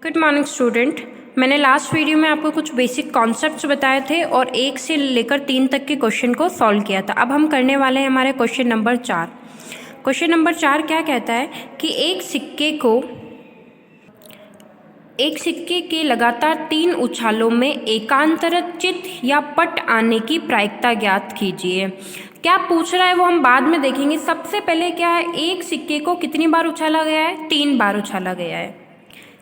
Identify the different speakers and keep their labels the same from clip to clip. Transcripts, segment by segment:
Speaker 1: Good morning student. मैंने last video में आपको कुछ बेसिक कॉन्सेप्ट्स बताए थे और 1 से लेकर 3 तक के क्वेश्चन को सॉल्व किया था। अब हम करने वाले हैं हमारे क्वेश्चन नंबर 4। क्वेश्चन नंबर 4 क्या कहता है कि एक सिक्के के लगातार 3 उछालों में एकांतरत चित्त या पट आने की प्रायिकता ज्ञात कीजिए। क्या पूछ रहा है वो हम बाद में देखेंगे। सबसे पहले क्या है, एक सिक्के को कितनी बार उछाला गया है? 3 बार उछाला गया है।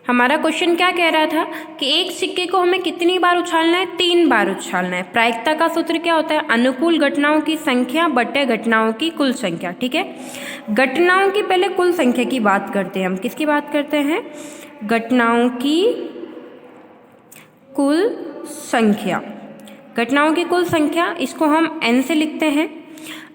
Speaker 1: हमारा क्वेश्चन क्या कह रहा था कि एक सिक्के को हमें कितनी बार उछालना है? 3 बार उछालना है। प्रायिकता का सूत्र क्या होता है? अनुकूल घटनाओं की संख्या बटे घटनाओं की कुल संख्या। ठीक है, घटनाओं की पहले कुल संख्या की बात करते हैं। हम किसकी बात करते हैं? घटनाओं की कुल संख्या। घटनाओं की कुल संख्या, इसको हम n से लिखते हैं।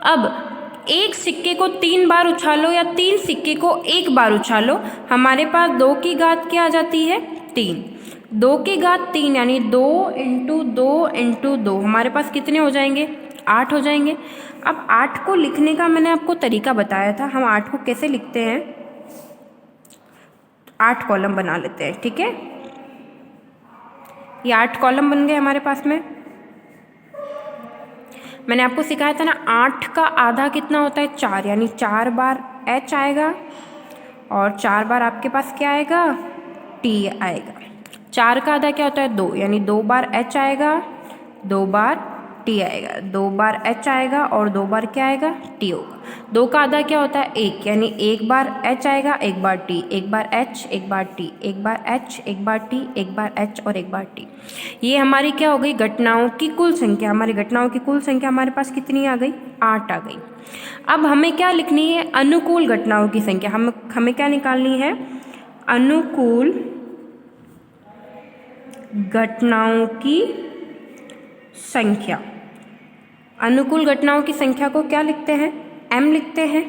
Speaker 1: अब एक सिक्के को 3 बार उछालो या 3 सिक्के को 1 बार उछालो, हमारे पास 2 की घात क्या आ जाती है? 3। 2 की घात 3 यानी 2 इंटू 2 इंटू 2, हमारे पास कितने हो जाएंगे? 8 हो जाएंगे। अब 8 को लिखने का मैंने आपको तरीका बताया था। हम 8 को कैसे लिखते हैं? 8 कॉलम बना लेते हैं। ठीक है, ये 8 कॉलम बन गए हमारे पास में। मैंने आपको सिखाया था ना, 8 का आधा कितना होता है? 4, यानी 4 बार h आएगा और 4 बार आपके पास क्या आएगा? t आएगा। 4 का आधा क्या होता है? 2, यानी 2 बार h आएगा, 2 बार t आएगा, 2 बार h आएगा और 2 बार क्या आएगा? t होगा। 2 का आधा क्या होता है? 1, यानी 1 बार h आएगा, 1 बार t, 1 बार h, 1 बार t, 1 बार h, 1 बार t, 1 बार h और 1 बार t। ये हमारी क्या हो गई? घटनाओं की कुल संख्या। हमारी घटनाओं की कुल संख्या हमारे पास कितनी आ गई? 8 आ गई। अब हमें क्या लिखनी है? अनुकूल घटनाओं की संख्या। हमें क्या निकालनी है? अनुकूल घटनाओं की संख्या। अनुकूल घटनाओं की संख्या को क्या लिखते हैं? m लिखते हैं।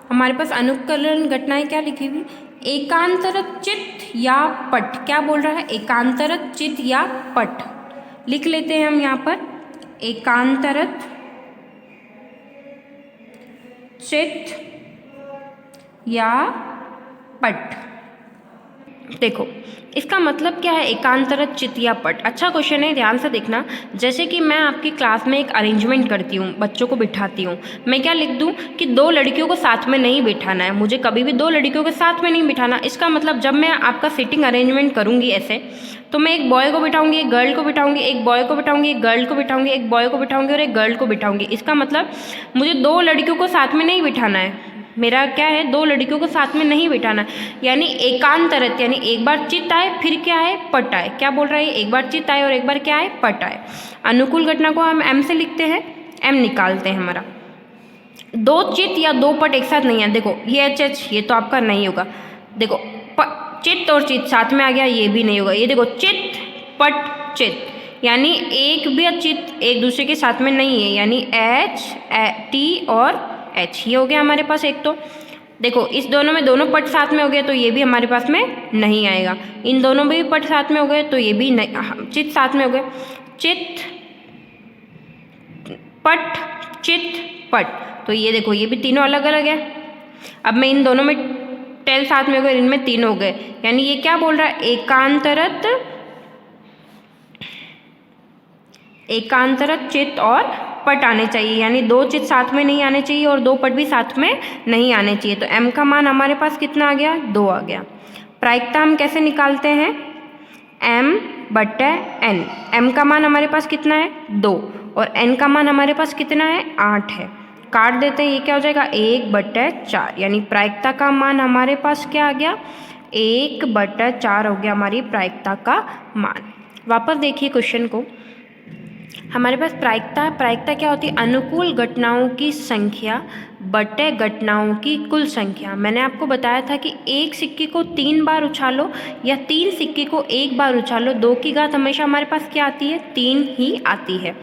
Speaker 1: हमारे पास अनुकूलन घटनाएं क्या लिखी हुई? एकांतरत चित्त या पट। क्या बोल रहा है? एकांतरत चित्त या पट। लिख लेते हैं हम यहाँ पर, एकांतरत चित्त या पट। देखो इसका मतलब क्या है, एकांतरत चित्त या पट। अच्छा क्वेश्चन है, ध्यान से देखना। जैसे कि मैं आपकी क्लास में एक अरेंजमेंट करती हूँ, बच्चों को बिठाती हूँ। मैं क्या लिख दूँ कि 2 लड़कियों को साथ में नहीं बिठाना है, मुझे कभी भी 2 लड़कियों के साथ में नहीं बिठाना। इसका मतलब जब मैं आपका सीटिंग अरेंजमेंट करूँगी ऐसे, तो मैं एक बॉय को बिठाऊंगी, एक गर्ल को बिठाऊंगी, एक बॉय को बिठाऊंगी, एक गर्ल को बिठाऊंगी, एक बॉय को बिठाऊंगी और एक गर्ल को बिठाऊंगी। इसका मतलब मुझे 2 लड़कियों को साथ में नहीं बिठाना है। मेरा क्या है? 2 लड़कियों को साथ में नहीं बिठाना, यानी एकांतरत, यानी एक बार चित्त आए फिर क्या आए? पट आए। क्या बोल रहा है? एक बार चित्त आए और एक बार क्या आए? पट आए। अनुकूल घटना को हम m से लिखते हैं, m निकालते हैं। हमारा 2 चित्त या 2 पट एक साथ नहीं है। देखो ये h ये तो आपका नहीं होगा। देखो चित्त और चित्त साथ में आ गया, ये भी नहीं होगा। ये देखो चित्त पट चित्त, यानी एक भी चित्त एक दूसरे के साथ में नहीं है, यानी h t और h। ये हो गया हमारे पास एक। तो देखो इस दोनों में दोनों पट साथ में हो गए तो ये भी हमारे पास में नहीं आएगा। इन दोनों में भी पट साथ में हो गए तो ये भी नहीं, चित्त साथ में हो गए। चित्त पट चित्त पट, तो ये देखो ये भी तीनों अलग अलग है। अब मैं इन दोनों में टेल साथ में हो गए, इनमें 3 हो गए, यानी ये क्या बोल रहा है? एकांतरत चित्त और पट आने चाहिए, यानी 2 चित्त साथ में नहीं आने चाहिए और 2 पट भी साथ में नहीं आने चाहिए। तो m का मान हमारे पास कितना आ गया? 2 आ गया। प्रायिकता हम कैसे निकालते हैं? m बटे n। m का मान हमारे पास कितना है? 2 और n का मान हमारे पास कितना है? 8 है। काट देते हैं, ये क्या हो जाएगा? 1 बटे 4, यानी प्रायिकता का मान हमारे पास क्या आ गया? 1 बटे 4 हो गया हमारी प्रायिकता का मान। वापस देखिए क्वेश्चन को। हमारे पास प्रायिकता क्या होती है? अनुकूल घटनाओं की संख्या बटे घटनाओं की कुल संख्या। मैंने आपको बताया था कि एक सिक्के को 3 बार उछालो या 3 सिक्के को 1 बार उछालो, 2 की घात हमेशा हमारे पास क्या आती है? 3 ही आती है।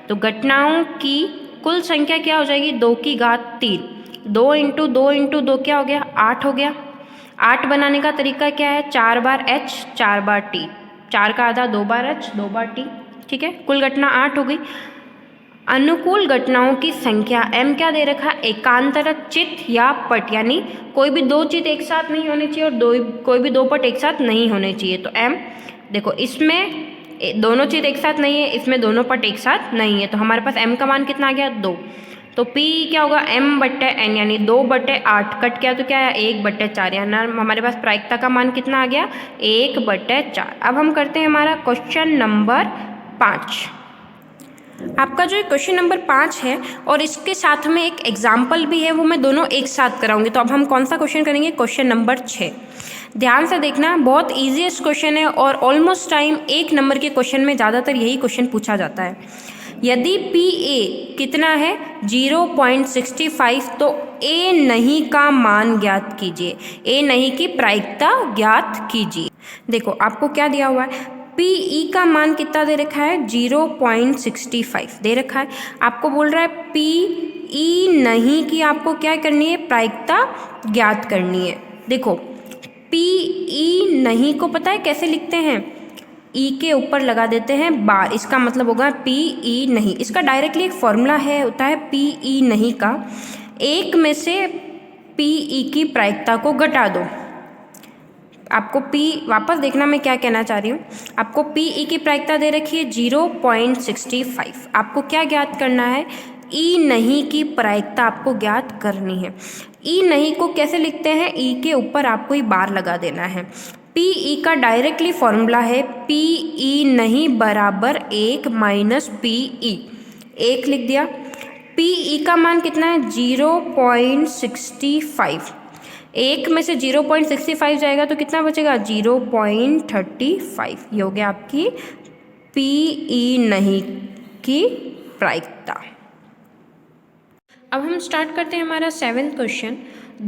Speaker 1: तो घटनाओं की कुल संख्या क्या हो जाएगी? 2 की घात 3। 2 इंटू 2 इंटू 2 क्या हो गया? 8 हो गया। 8 बनाने का तरीका क्या है? 4 बार h 4 बार t, 4 का आधा 2 बार h 2 बार t। ठीक है, कुल घटना 8 हो गई। अनुकूल घटनाओं की संख्या m क्या दे रखा है, एकांतरक चित या पट, यानी कोई भी दो चित एक साथ नहीं होने चाहिए और कोई भी दो पट एक साथ नहीं होने चाहिए। तो m देखो, इसमें दोनों चित एक साथ नहीं है, इसमें दोनों पट एक साथ नहीं है, तो हमारे पास m का मान कितना आ गया, 2। तो p क्या होगा, m/n यानी 2/8 कट किया तो क्या है 1/4, यानी हमारे पास प्रायिकता का मान कितना आ गया 1/4। अब हम करते हैं हमारा क्वेश्चन नंबर 5। आपका जो क्वेश्चन नंबर 5 है और इसके साथ में एक एग्जाम्पल भी है, वो मैं दोनों एक साथ कराऊंगी। तो अब हम कौन सा क्वेश्चन करेंगे, क्वेश्चन नंबर 6। ध्यान से देखना, बहुत ईजीएस्ट क्वेश्चन है और ऑलमोस्ट टाइम 1 नंबर के क्वेश्चन में ज़्यादातर यही क्वेश्चन पूछा जाता है। यदि PA कितना है 0.65, तो A नहीं का मान ज्ञात कीजिए, A नहीं की प्रायिकता ज्ञात कीजिए। देखो आपको क्या दिया हुआ है, PE का मान कितना दे रखा है 0.65 दे रखा है। आपको बोल रहा है PE नहीं की आपको क्या करनी है, प्रायिकता ज्ञात करनी है। देखो PE नहीं को पता है कैसे लिखते हैं, ई के ऊपर लगा देते हैं बार, इसका मतलब होगा PE नहीं। इसका डायरेक्टली एक फॉर्मूला है, होता है PE नहीं का 1 में से PE की प्रायिकता को घटा दो। आपको P वापस देखना मैं क्या कहना चाह रही हूँ, आपको PE की प्रायिकता दे रखी है 0.65, आपको क्या ज्ञात करना है, E नहीं की प्रायिकता आपको ज्ञात करनी है। E नहीं को कैसे लिखते हैं, E के ऊपर आपको ही बार लगा देना है। PE का डायरेक्टली फॉर्मूला है PE नहीं बराबर 1 माइनस PE, 1 लिख दिया। PE का मान कितना है 0.65, 1 में से 0.65 जाएगा तो कितना बचेगा 0.35, ये हो गया आपकी PE नहीं की प्रायिकता। अब हम स्टार्ट करते हैं हमारा 7th क्वेश्चन।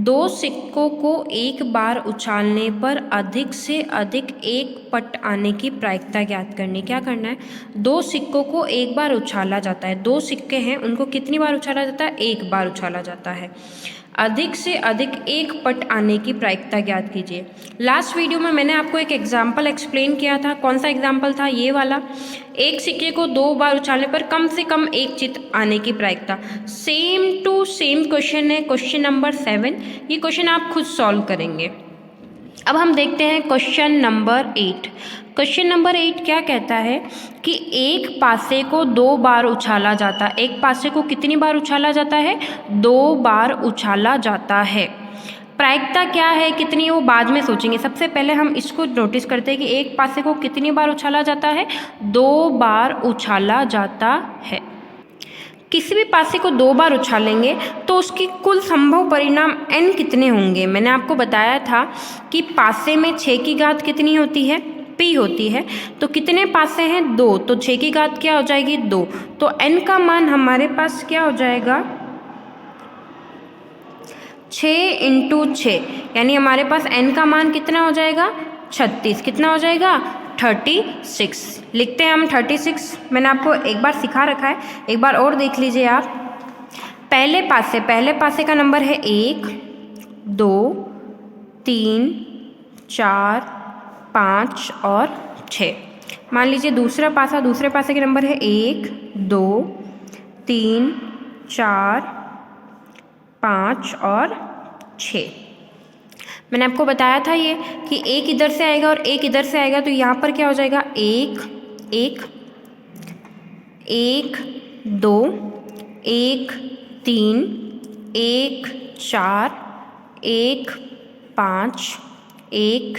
Speaker 1: 2 सिक्कों को एक बार उछालने पर अधिक से अधिक एक पट आने की प्रायिकता ज्ञात करनी। क्या करना है, 2 सिक्कों को एक बार उछाला जाता है, 2 सिक्के हैं उनको कितनी बार उछाला जाता है, एक बार उछाला जाता है। अधिक से अधिक एक पट आने की प्रायिकता ज्ञात कीजिए। लास्ट वीडियो में मैंने आपको एक एग्जाम्पल एक्सप्लेन किया था, कौन सा एग्जाम्पल था, ये वाला, एक सिक्के को 2 बार उछालने पर कम से कम एक चित आने की प्रायिकता। सेम टू सेम क्वेश्चन है क्वेश्चन नंबर 7, ये क्वेश्चन आप खुद सॉल्व करेंगे। अब हम देखते हैं क्वेश्चन नंबर 8। क्वेश्चन नंबर 8 क्या कहता है कि एक पासे को 2 बार उछाला जाता है, एक पासे को कितनी बार उछाला जाता है, 2 बार उछाला जाता है। प्रायिकता क्या है, कितनी है, वो बाद में सोचेंगे। सबसे पहले हम इसको नोटिस करते हैं कि एक पासे को कितनी बार उछाला जाता है, 2 बार उछाला जाता है। किसी भी पासे को 2 बार उछालेंगे तो उसकी कुल संभव परिणाम n कितने होंगे। मैंने आपको बताया था कि पासे में 6 की घात कितनी होती है, p होती है। तो कितने पासे हैं, 2, तो 6 की घात क्या हो जाएगी, 2। तो n का मान हमारे पास क्या हो जाएगा, 6 × 6, यानी हमारे पास n का मान कितना हो जाएगा, 36। कितना हो जाएगा, 36। लिखते हैं हम 36। मैंने आपको एक बार सिखा रखा है, एक बार और देख लीजिए आप। पहले पासे का नंबर है 1, 2, 3, 4, 5 और 6। मान लीजिए दूसरे पासे के नंबर है 1, 2, 3, 4, 5 और 6। मैंने आपको बताया था ये कि एक इधर से आएगा और एक इधर से आएगा, तो यहाँ पर क्या हो जाएगा, 1, 1, 1, 2, 1, 3, 1, 4, 1, 5, 1,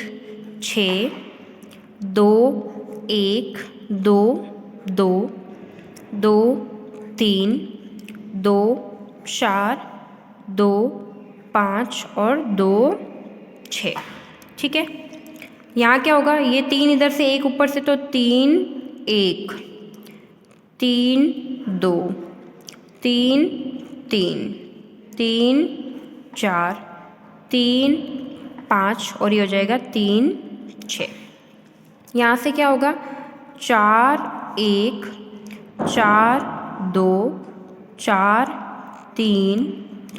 Speaker 1: 6, 2, 1, 2, 2, 2, 3, 2, 4, 2, 5 और 2, 6। ठीक है, यहाँ क्या होगा, ये 3 इधर से 1 ऊपर से, तो 3, 1, 3, 2, 3, 3, 3, 4, 3, 5 और ये हो जाएगा 3, 6। यहाँ से क्या होगा, 4, 1, 4, 2, 4, 3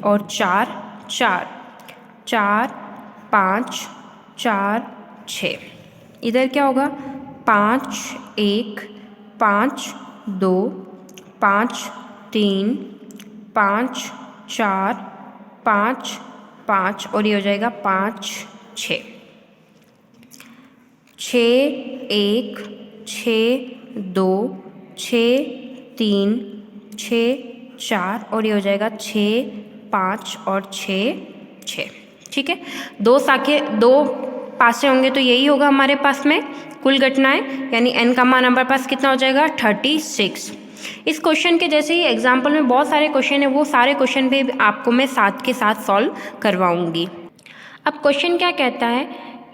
Speaker 1: और 4, 4, 4, 5, 4, 6। इधर क्या होगा, 5, 1, 5, 2, 5, 3 5 4 5 5 और ये हो जाएगा 5 6 6 1 6 2 6 3 6 4 और ये हो जाएगा 6 5 और 6 6। ठीक है, दो पासे होंगे तो यही होगा हमारे पास में कुल घटनाएं, यानी n का मान हमारे पास कितना हो जाएगा 36। इस क्वेश्चन के जैसे ही एग्जाम्पल में बहुत सारे क्वेश्चन है, वो सारे क्वेश्चन भी आपको मैं साथ के साथ सॉल्व करवाऊंगी। अब क्वेश्चन क्या कहता है,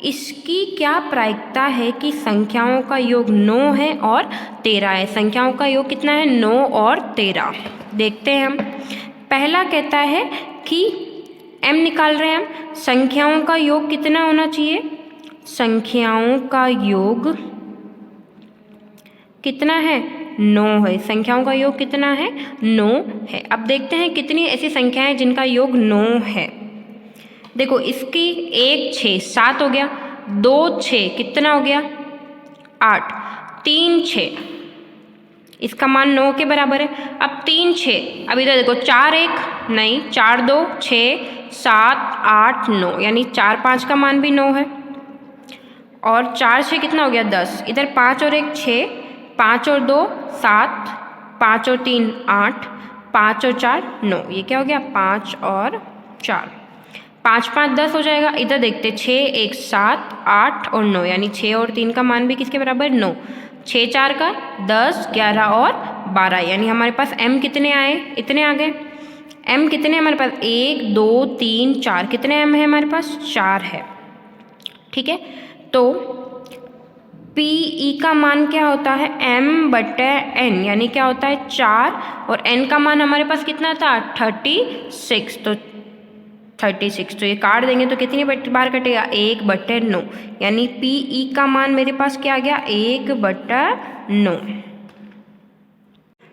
Speaker 1: इसकी क्या प्रायिकता है कि संख्याओं का योग 9 है और 13 है। संख्याओं का योग कितना है 9 और 13। देखते हैं हम। पहला कहता है कि m निकाल रहे हैं हम, संख्याओं का योग कितना होना चाहिए, संख्याओं का योग कितना है 9 है। संख्याओं का योग कितना है 9 है। अब देखते हैं कितनी ऐसी संख्याएं जिनका योग 9 है। देखो इसकी 1 6 7 हो गया, 2 6 कितना हो गया 8, 3 6 इसका मान 9 के बराबर है। अब 3 6, अब इधर देखो 4 1 नहीं, 4 2 6 7 8 9, यानी 4 5 का मान भी 9 है और 4 6 कितना हो गया 10। इधर 5 और 1 6, 5 और 2 7, 5 और 3 8, 5 और 4 9, ये क्या हो गया 5 और 4, 5 5 10 हो जाएगा। इधर देखते 6 1 7 8 और 9, यानी 6 और 3 का मान भी किसके बराबर 9, 6 4 का 10 11 और 12, यानी हमारे पास m कितने आए, इतने आ गए। m कितने हमारे पास 1 2 3 4, कितने m है हमारे पास 4 है। ठीक है, तो PE का मान क्या होता है m/n, यानी क्या होता है 4 और n का मान हमारे पास कितना था 36, तो 36 तो ये काट देंगे तो कितनी बार कटेगा 1/9, यानी PE का मान मेरे पास क्या आ गया 1/9।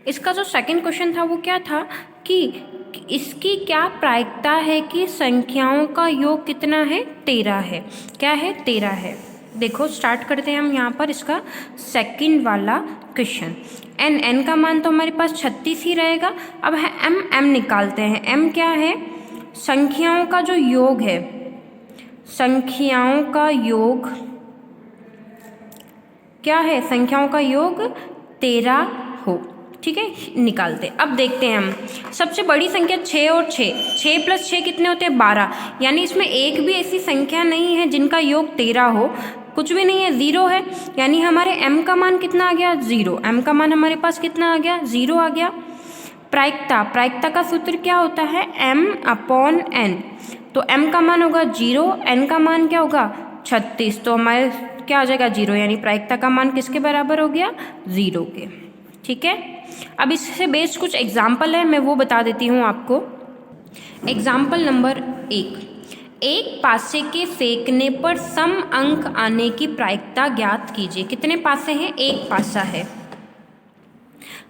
Speaker 1: इसका जो सेकंड क्वेश्चन था वो क्या था कि इसकी क्या प्रायिकता है कि संख्याओं का योग कितना है 13 है। क्या है 13 है। देखो स्टार्ट करते हैं हम यहाँ पर इसका सेकंड वाला क्वेश्चन। n का मान तो हमारे पास 36 ही रहेगा। अब है m निकालते हैं। m क्या है, संख्याओं का जो योग है, संख्याओं का योग क्या है, संख्याओं का योग 13 हो। ठीक है, निकालते। अब देखते हैं हम, सबसे बड़ी संख्या 6 और 6 प्लस 6 कितने होते हैं 12, यानी इसमें एक भी ऐसी संख्या नहीं है जिनका योग 13 हो, कुछ भी नहीं है, 0 है, यानी हमारे m का मान कितना आ गया 0। m का मान हमारे पास कितना आ गया 0 आ गया। प्रायिकता का सूत्र क्या होता है m/n, तो m का मान होगा 0, n का मान क्या होगा 36, तो हमारे क्या आ जाएगा 0, यानी प्रायिकता का मान किसके बराबर हो गया 0 के। ठीक है, अब इससे बेस्ड कुछ एग्जाम्पल है, मैं वो बता देती हूँ आपको। एग्जाम्पल नंबर 1, एक पासे के फेंकने पर सम अंक आने की प्रायिकता ज्ञात कीजिए। कितने पासे हैं, एक पासा है।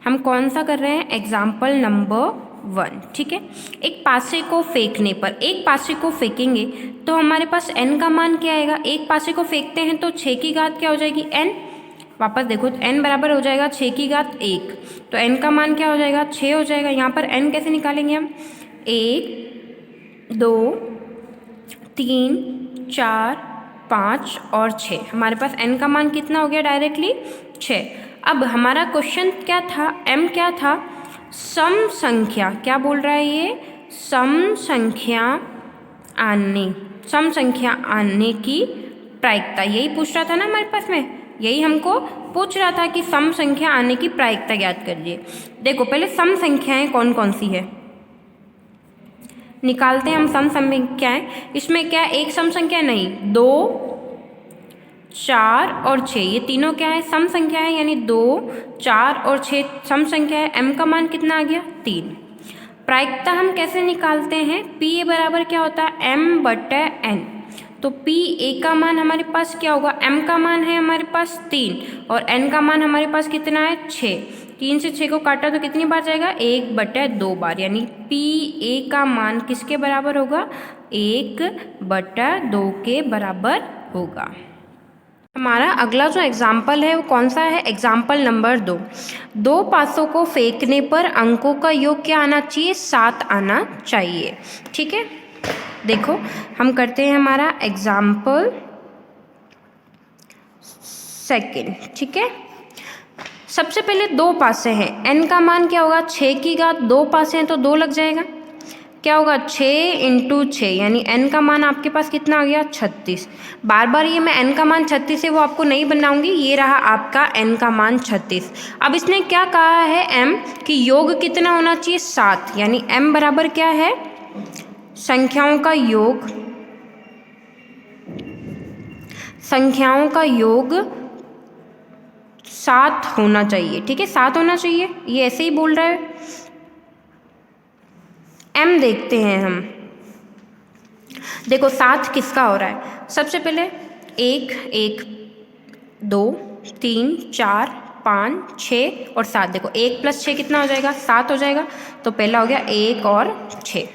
Speaker 1: हम कौन सा कर रहे हैं, एग्जाम्पल नंबर 1। ठीक है, एक पासे को फेंकने पर, एक पासे को फेंकेंगे तो हमारे पास n का मान क्या आएगा, एक पासे को फेंकते हैं तो 6 की घात क्या हो जाएगी n, वापस देखो n बराबर हो जाएगा 6 की घात 1, तो n का मान क्या हो जाएगा 6 हो जाएगा। यहाँ पर n कैसे निकालेंगे हम, 1 2 3 4 5 और 6, हमारे पास n का मान कितना हो गया डायरेक्टली 6। अब हमारा क्वेश्चन क्या था, m क्या था, सम संख्या, क्या बोल रहा है ये, सम संख्या आने की प्रायिकता, यही पूछ रहा था ना हमारे पास में, यही हमको पूछ रहा था कि सम संख्या आने की प्रायिकता ज्ञात करिए। देखो पहले सम संख्याएं कौन कौन सी है निकालते हैं हम। सम संख्याएं, इसमें क्या एक सम संख्या नहीं, 2 4 और 6, ये तीनों क्या है सम संख्या है, यानी 2 4 और 6 सम संख्या है। m का मान कितना आ गया 3। प्रायिकता हम कैसे निकालते हैं, PA बराबर क्या होता है m/n, तो PA का मान हमारे पास क्या होगा, m का मान है हमारे पास 3 और n का मान हमारे पास कितना है 6, 3 से 6 को काटा तो कितनी बार जाएगा 1/2 बार, यानी PA का मान किसके बराबर होगा 1/2 के बराबर होगा। हमारा अगला जो एग्जाम्पल है वो कौन सा है, एग्जाम्पल नंबर 2। 2 पासों को फेंकने पर अंकों का योग क्या आना चाहिए, 7 आना चाहिए। ठीक है, देखो हम करते हैं हमारा एग्जाम्पल सेकंड। ठीक है, सबसे पहले 2 पासे हैं, n का मान क्या होगा, 6 की घात 2 पासे हैं तो 2 लग जाएगा, क्या होगा 6 इंटू 6, यानी n का मान आपके पास कितना आ गया 36। बार बार ये मैं n का मान 36 है वो आपको नहीं बनाऊंगी, ये रहा आपका n का मान 36। अब इसने क्या कहा है m कि योग कितना होना चाहिए 7, यानी m बराबर क्या है, संख्याओं का योग, संख्याओं का योग 7 होना चाहिए। ठीक है, 7 होना चाहिए, ये ऐसे ही बोल रहा है। m देखते हैं हम, देखो 7 किसका हो रहा है, सबसे पहले 1 1 2 3 4 5 6 और 7, देखो 1 + 6 कितना हो जाएगा 7 हो जाएगा, तो पहला हो गया 1 और 6।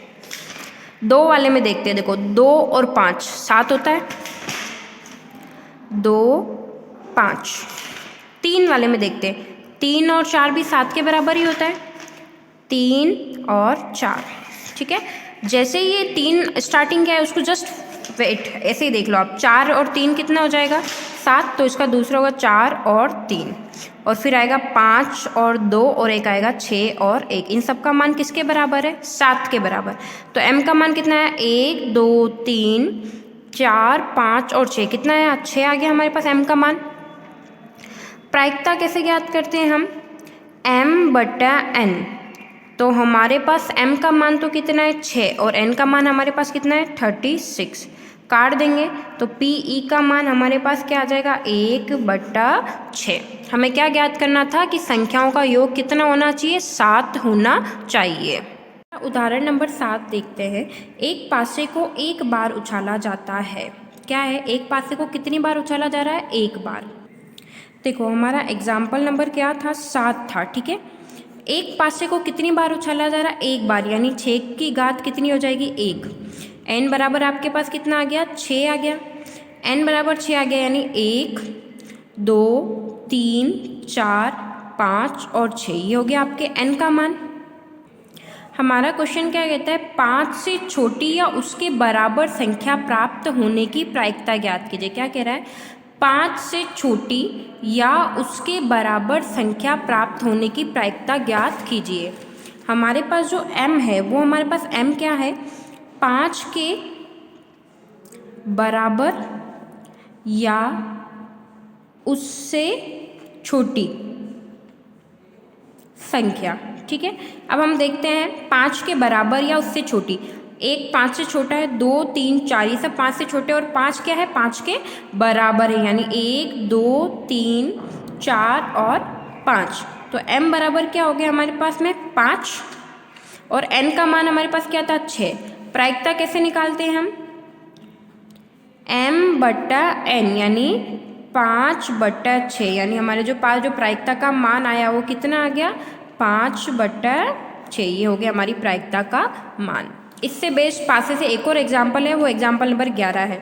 Speaker 1: 2 वाले में देखते हैं, देखो 2 और 5 7 होता है, 2 5। 3 वाले में देखते हैं, 3 और 4 भी 7 के बराबर ही होता है, 3 और 4। ठीक है, जैसे ही ये 3 स्टार्टिंग क्या है उसको जस्ट वेट ऐसे ही देख लो आप, 4 और 3 कितना हो जाएगा 7, तो इसका दूसरा होगा 4 और 3, और फिर आएगा 5 और 2 और एक आएगा 6 और 1, इन सब का मान किसके बराबर है 7 के बराबर। तो m का मान कितना है 1 2 3 4 5 और 6, कितना है 6 आ गया हमारे पास m का मान। प्रायिकता कैसे ज्ञात करते हैं हम, m/n, तो हमारे पास m का मान तो कितना है 6 और n का मान हमारे पास कितना है 36, काट देंगे तो PE का मान हमारे पास क्या आ जाएगा 1/6। हमें क्या ज्ञात करना था कि संख्याओं का योग कितना होना चाहिए 7 होना चाहिए। उदाहरण नंबर 7 देखते हैं। एक पासे को एक बार उछाला जाता है, क्या है, एक पासे को कितनी बार उछाला जा रहा है, एक बार। देखो हमारा एग्जाम्पल नंबर क्या था 7 था। ठीक है, एक पासे को कितनी बार उछाला जा रहा है, एक बार, यानी 6 की घात कितनी हो जाएगी 1। n बराबर आपके पास कितना आ गया 6 आ गया, n बराबर 6 आ गया, यानी 1 2 3 4 5 और 6, ये हो गया आपके n का मान। हमारा क्वेश्चन क्या कहता है, 5 से छोटी या उसके बराबर संख्या प्राप्त होने की प्रायिकता ज्ञात कीजिए। क्या कह रहा है, 5 से छोटी या उसके बराबर संख्या प्राप्त होने की प्रायिकता ज्ञात कीजिए। हमारे पास जो m है वो हमारे पास m क्या है, 5 के बराबर या उससे छोटी संख्या। ठीक है, अब हम देखते हैं 5 के बराबर या उससे छोटी, एक 5 से छोटा है, 2 3 4, ये सब 5 से छोटे, और 5 क्या है 5 के बराबर है, यानी 1 2 3 4 और 5। तो m बराबर क्या हो गया हमारे पास में 5, और n का मान हमारे पास क्या था 6। प्रायिकता कैसे निकालते हैं हम, m/n यानी 5/6, यानी हमारे जो पास जो प्रायिकता का मान आया वो कितना आ गया 5/6, ये हो गया हमारी प्रायिकता का मान। इससे बेस्ट पासे से एक और एग्जाम्पल है, वो एग्जाम्पल नंबर 11 है।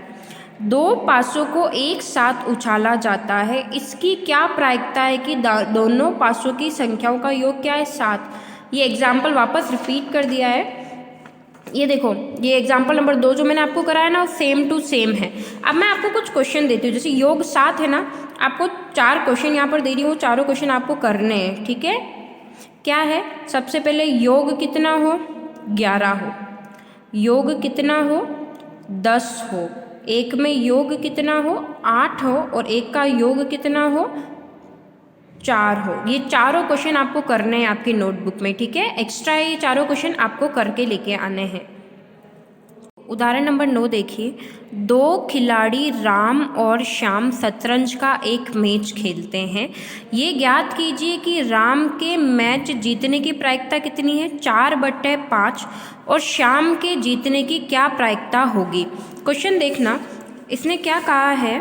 Speaker 1: 2 पासों को एक साथ उछाला जाता है, इसकी क्या प्रायिकता है कि दोनों पासों की संख्याओं का योग क्या है 7। ये एग्जाम्पल वापस रिपीट कर दिया है। ये देखो, ये एग्जाम्पल नंबर 2 जो मैंने आपको कराया ना, वो सेम टू सेम है। अब मैं आपको कुछ क्वेश्चन देती हूँ, जैसे योग 7 है ना, आपको 4 क्वेश्चन यहाँ पर दे रही हूँ, चारों क्वेश्चन आपको करने हैं। ठीक है, क्या है, सबसे पहले योग कितना हो 11 हो, योग कितना हो 10 हो, एक में योग कितना हो 8 हो, और एक का योग कितना हो 4 हो। ये चारों क्वेश्चन आपको करने हैं आपकी नोटबुक में। ठीक है, एक्स्ट्रा ये चारों क्वेश्चन आपको करके लेके आने हैं। उदाहरण नंबर 9 देखिए। 2 खिलाड़ी राम और श्याम शतरंज का एक मैच खेलते हैं, ये ज्ञात कीजिए कि राम के मैच जीतने की प्रायिकता कितनी है 4/5, और श्याम के जीतने की क्या प्रायिकता होगी। क्वेश्चन देखना, इसने क्या कहा है,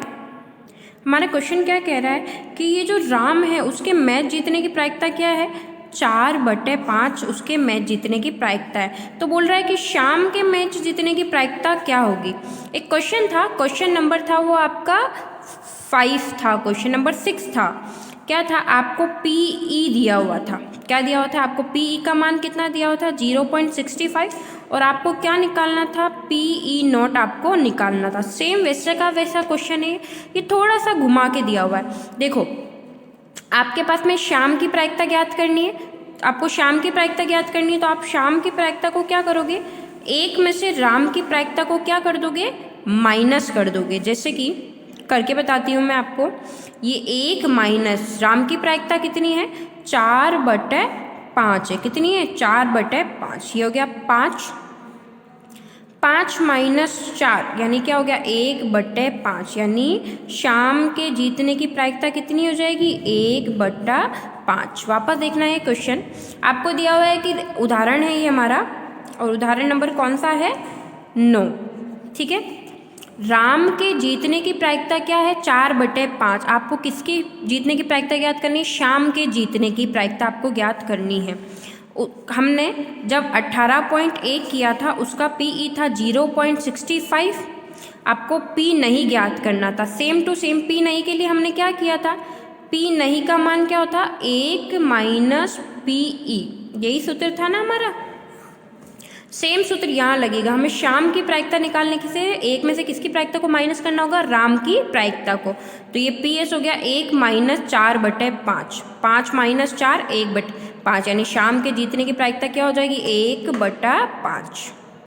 Speaker 1: हमारा क्वेश्चन क्या कह रहा है कि ये जो राम है उसके मैच जीतने की प्रायिकता क्या है 4/5, उसके मैच जीतने की प्रायिकता है। तो बोल रहा है कि श्याम के मैच जीतने की प्रायिकता क्या होगी। एक क्वेश्चन था, क्वेश्चन नंबर था वो आपका 5 था, क्वेश्चन नंबर 6 था। क्या था, आपको PE दिया हुआ था। क्या दिया हुआ था आपको? PE का मान कितना दिया हुआ था? 0.65, और आपको क्या निकालना था? PE नॉट आपको निकालना था। सेम वैसे का वैसा क्वेश्चन है, ये थोड़ा सा घुमा के दिया हुआ है। देखो, आपके पास में शाम की प्रायिकता ज्ञात करनी है, आपको शाम की प्रायिकता ज्ञात करनी है, तो आप शाम की प्रायिकता को क्या करोगे? एक में से राम की प्रायिकता को क्या कर दोगे? माइनस कर दोगे। जैसे कि करके बताती हूँ मैं आपको। ये 1 माइनस राम की प्रायिकता कितनी है? 4/5 है। कितनी है? 4/5। ये हो गया 5। 5 माइनस 4 यानी क्या हो गया? 1/5। यानी शाम के जीतने की प्रायिकता कितनी हो जाएगी? 1/5। वापस देखना है क्वेश्चन, आपको दिया हुआ है कि उदाहरण है ये हमारा, और उदाहरण नंबर कौन सा है? 9। ठीक है, राम के जीतने की प्रायिकता क्या है? 4/5। आपको किसकी जीतने की प्रायिकता ज्ञात करनी है? शाम के जीतने की प्रायिकता आपको ज्ञात करनी है। हमने जब 18.1 किया था, उसका PE था 0.65। आपको P नहीं ज्ञात करना था। सेम टू सेम P नहीं के लिए हमने क्या किया था? P नहीं का मान क्या होता? 1 माइनस PE। यही सूत्र था ना हमारा। सेम सूत्र यहाँ लगेगा। हमें शाम की प्रायिकता निकालने के से एक में से किसकी प्रायिकता को माइनस करना होगा? राम की प्रायिकता को। तो ये PS हो गया 1 माइनस 4/5। 5 माइनस 4 1/5, यानी शाम के जीतने की प्रायिकता क्या हो जाएगी? 1/5।